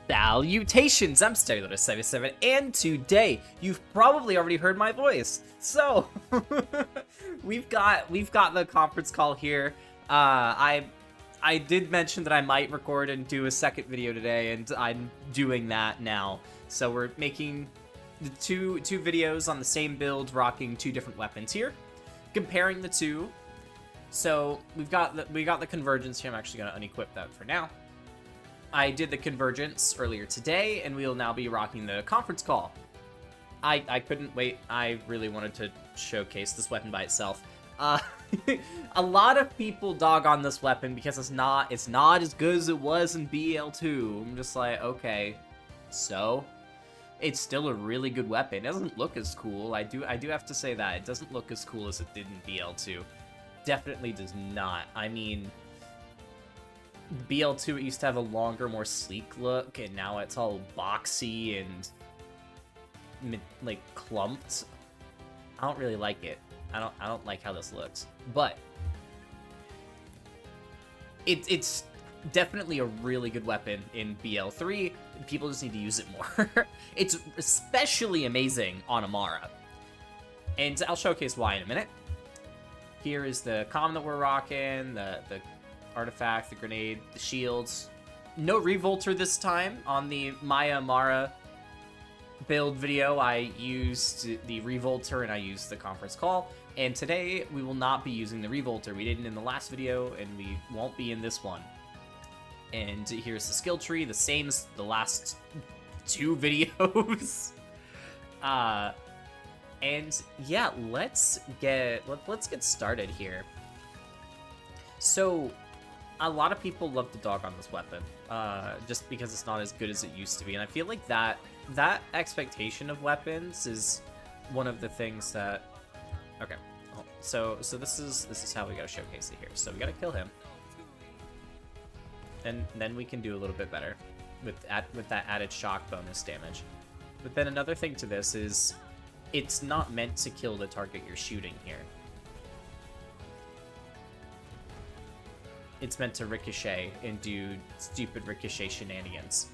Salutations, I'm Stereo77, and today you've probably already heard my voice. So we've got the conference call here. I did mention that I might record and do a second video today, and I'm doing that now. So we're making two videos on the same build, rocking two different weapons here, comparing the two. So we got the convergence here. I'm actually gonna unequip that for now. I did the convergence earlier today, and we will now be rocking the conference call. I couldn't wait. I really wanted to showcase this weapon by itself. A lot of people dog on this weapon because it's not as good as it was in BL2. I'm just like, okay, so it's still a really good weapon. It doesn't look as cool. I do have to say that it doesn't look as cool as it did in BL2. Definitely does not. I mean, BL2 it used to have a longer, more sleek look, and now it's all boxy and like clumped. I don't really like it. I don't like how this looks, but it's definitely a really good weapon in BL3. People just need to use it more. It's especially amazing on Amara, and I'll showcase why in a minute. Here is the comm that we're rocking, the artifact, the grenade, the shields. No revolter this time. On the Maya Amara build video, I used the revolter and I used the conference call. And today, we will not be using the revolter. We didn't in the last video, and we won't be in this one. And here's the skill tree, the same as the last two videos. And yeah, let's get started here. So, a lot of people love to dog on this weapon, just because it's not as good as it used to be, and I feel like that expectation of weapons is one of the things that. Okay, so this is how we gotta showcase it here. So we gotta kill him, and then we can do a little bit better with that added shock bonus damage. But then another thing to this is, it's not meant to kill the target you're shooting here. It's meant to ricochet and do stupid ricochet shenanigans.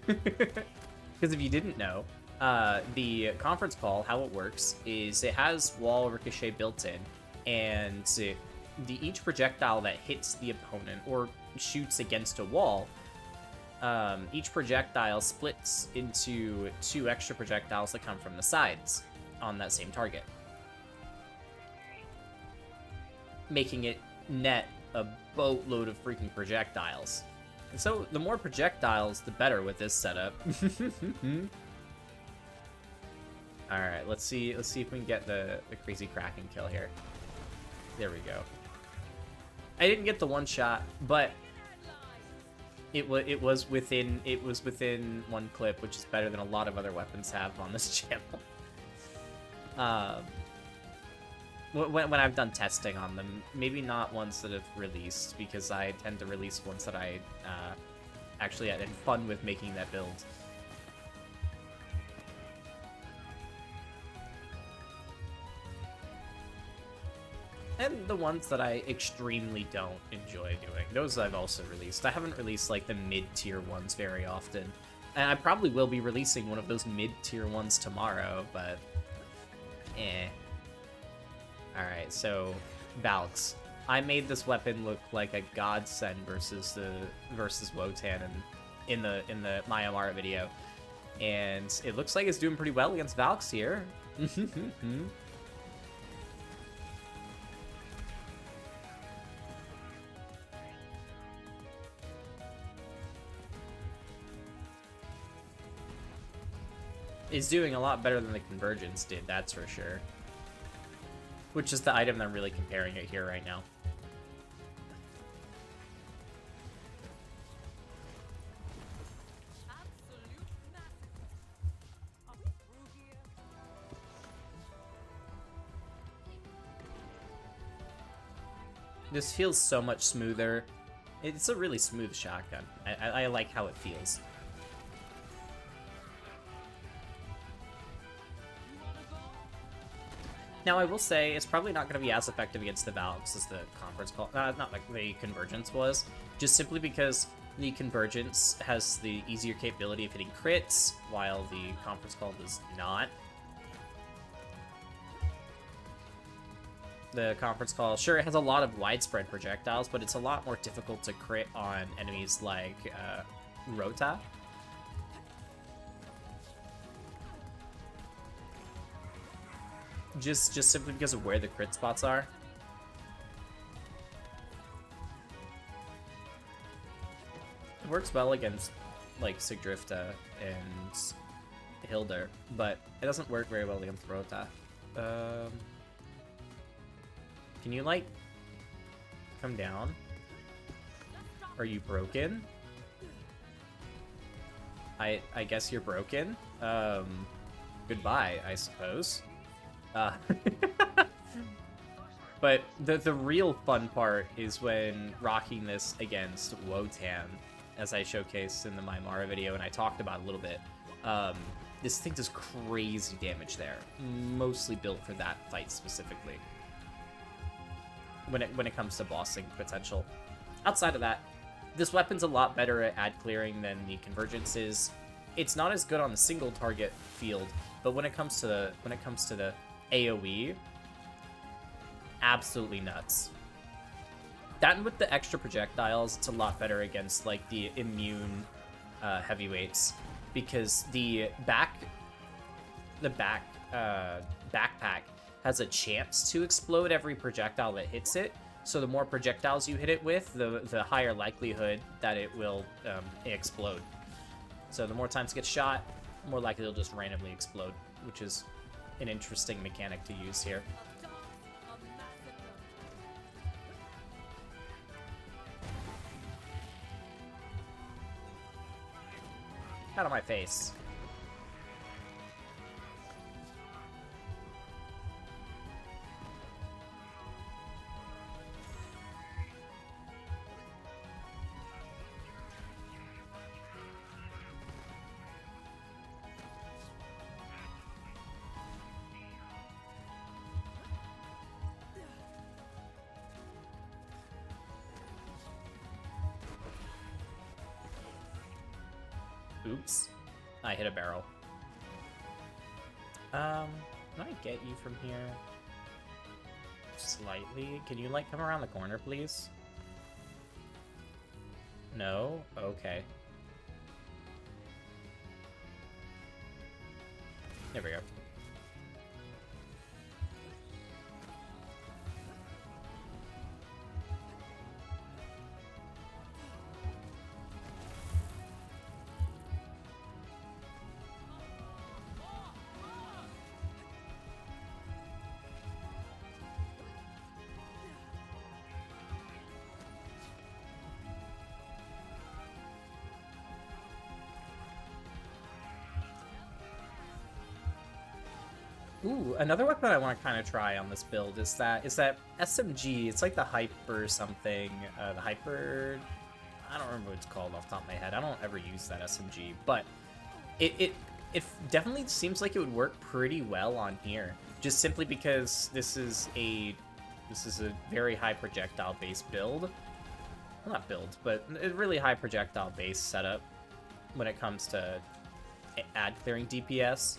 Because if you didn't know, the conference call, how it works is it has wall ricochet built in, and each projectile that hits the opponent or shoots against a wall, each projectile splits into 2 extra projectiles that come from the sides on that same target, making it net a boatload of freaking projectiles. And so the more projectiles, the better with this setup. Alright, let's see if we can get the crazy Kraken kill here. There we go. I didn't get the one shot, but it was within 1 clip, which is better than a lot of other weapons have on this channel. When I've done testing on them, maybe not ones that have released, because I tend to release ones that I actually had fun with making that build. And the ones that I extremely don't enjoy doing, those I've also released. I haven't released like the mid-tier ones very often, and I probably will be releasing one of those mid-tier ones tomorrow, but eh. Alright, so Valks. I made this weapon look like a godsend versus Wotan in the My Amara video. And it looks like it's doing pretty well against Valks here. It's doing a lot better than the Convergence did, that's for sure. Which is the item that I'm really comparing it here right now. This feels so much smoother. It's a really smooth shotgun. I like how it feels. Now, I will say, it's probably not going to be as effective against the Valks as the conference call, not like the Convergence was, just simply because The Convergence has the easier capability of hitting crits, while the Conference Call does not. The Conference Call, sure, it has a lot of widespread projectiles, but it's a lot more difficult to crit on enemies like Rota. Just simply because of where the crit spots are. It works well against, like, Sigdrifta and Hilder, but it doesn't work very well against Rota. Can you, like, come down? Are you broken? I guess you're broken. Goodbye, I suppose. But the real fun part is when rocking this against Wotan, as I showcased in the Amara video, and I talked about a little bit. This thing does crazy damage there, mostly built for that fight specifically. When it comes to bossing potential. Outside of that, this weapon's a lot better at ad clearing than the Convergence is. It's not as good on the single target field, but when it comes to the AoE, absolutely nuts. That and with the extra projectiles, it's a lot better against like the immune heavyweights, because the backpack has a chance to explode every projectile that hits it. So the more projectiles you hit it with, the higher likelihood that it will explode. So the more times it gets shot, the more likely it'll just randomly explode, which is an interesting mechanic to use here. Out of my face. Oops. I hit a barrel. Can I get you from here? Slightly? Can you, like, come around the corner, please? No? Okay. There we go. Ooh, another weapon I want to kind of try on this build is that SMG. It's like the Hyper something. The Hyper... I don't remember what it's called off the top of my head. I don't ever use that SMG, but it definitely seems like it would work pretty well on here. Just simply because this is a very high projectile based build. Well, not build, but a really high projectile based setup when it comes to ad clearing DPS.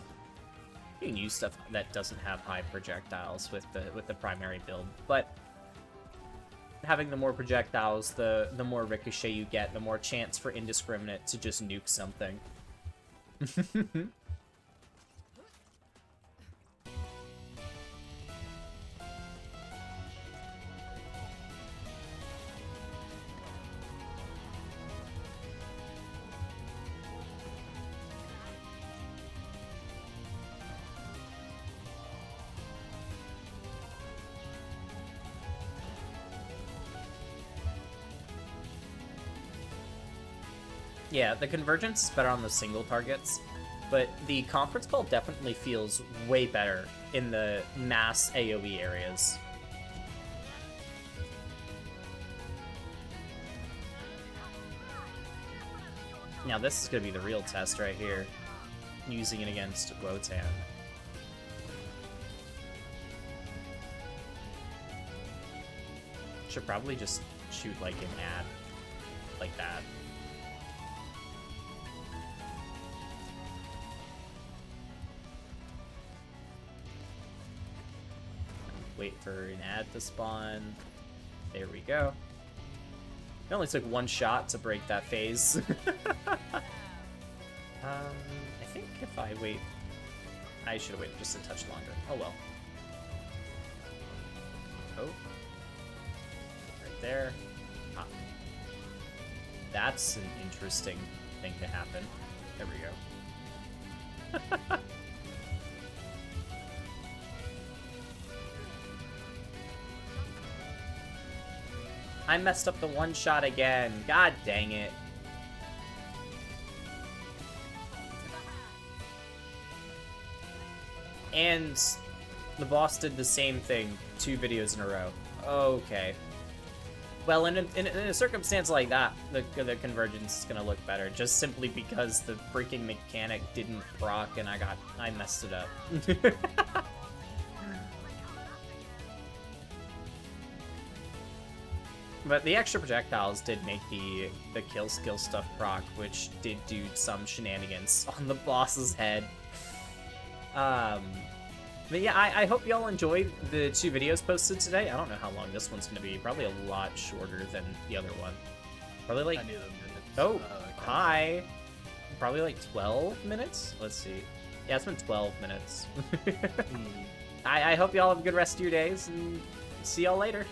You can use stuff that doesn't have high projectiles with the primary build, but having the more projectiles, the more ricochet you get, the more chance for Indiscriminate to just nuke something. Yeah, the Convergence is better on the single targets, but the Conference Call definitely feels way better in the mass AoE areas. Now this is going to be the real test right here, using it against Wotan. Should probably just shoot like an ad, like that. wait for an ad to spawn. There we go. It only took one shot to break that phase. I think if I wait... I should have waited just a touch longer. Oh well. Oh. Right there. Ah. That's an interesting thing to happen. There we go. I messed up the one shot again. God dang it. And the boss did the same thing 2 videos in a row. Okay. Well, in a circumstance like that, the convergence is gonna look better, just simply because the freaking mechanic didn't proc and I messed it up. But the extra projectiles did make the kill skill stuff proc, which did do some shenanigans on the boss's head. But yeah, I hope y'all enjoyed the 2 videos posted today. I don't know how long this one's gonna be. Probably a lot shorter than the other one. Probably like... Oh, hi! Probably like 12 minutes? Let's see. Yeah, it's been 12 minutes. I hope y'all have a good rest of your days, and see y'all later.